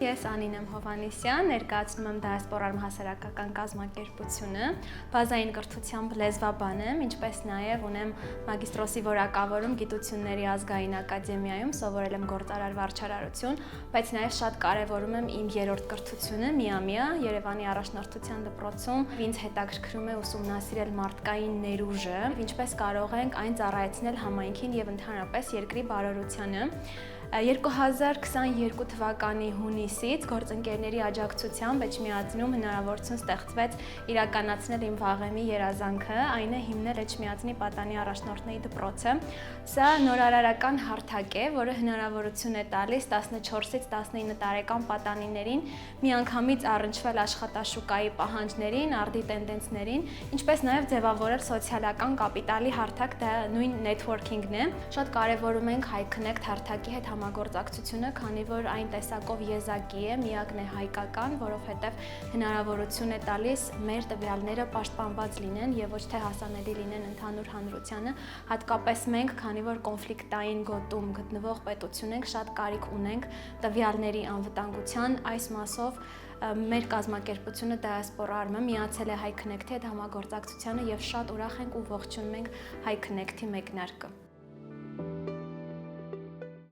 Ես Անին եմ Հովհաննիսյան, ներկայացնում եմ դիասպորայում հասարակական կազմակերպությունը, բազային կրթությամբ լեզվաբան եմ, ինչպես նաև ունեմ մագիստրոսի որակավորում Գիտությունների ազգային ակադեմիայում, սովորել եմ գործարար վարչարարություն, բայց նաև շատ կարևորում եմ իմ երրորդ կրթությունը միամյա Երևանի առաջնորդության դպրոցում։ Ինձ հետաքրքրում է ուսումնասիրել մարդկային ներուժը, ինչպես կարող ենք այն ծառայեցնել համայնքին եւ ընդհանրապես երկրի բարօրությանը։ 2022 թվականի հունիսից գործընկերների աջակցությամբ Էջմիածնում հնարավորություն ստեղծվեց իրականացնել իմ վաղեմի երազանքը, այն է հիմնել Էջմիածնի պատանի առաջնորդների դպրոցը։ Սա նորարարական հարթակ է, որը հնարավորություն է տալիս 14-ից 19 տարեկան պատանիներին միանգամից առնչվել աշխատաշուկայի պահանջներին, արդի տենդենսներին, ինչպես նաև ձևավորել սոցիալական կապիտալի հարթակ, դա նույն նեթվորքինգն է։ Շատ կարևորում ենք HiConnect հարթակի հետ համագործակցությունը, քանի որ այն տեսակով եզակի է, միակն է հայկական, որովհետև հնարավորություն է տալիս մեր տվյալները պաշտպանված լինեն եւ ոչ թե հասանելի լինեն ընդհանուր հանրությանը, հատկապես մենք, քանի որ կոնֆլիկտային գոտում գտնվող պետություն ենք, շատ կարիք ունենք տվյալների անվտանգության, այս մասով մեր կազմակերպությունը դիասպորայում միացել է HiConnect-ի հետ համագործակցությանը եւ շատ ուրախ ենք ու ողջունում ենք HiConnect-ի մեկնարկը։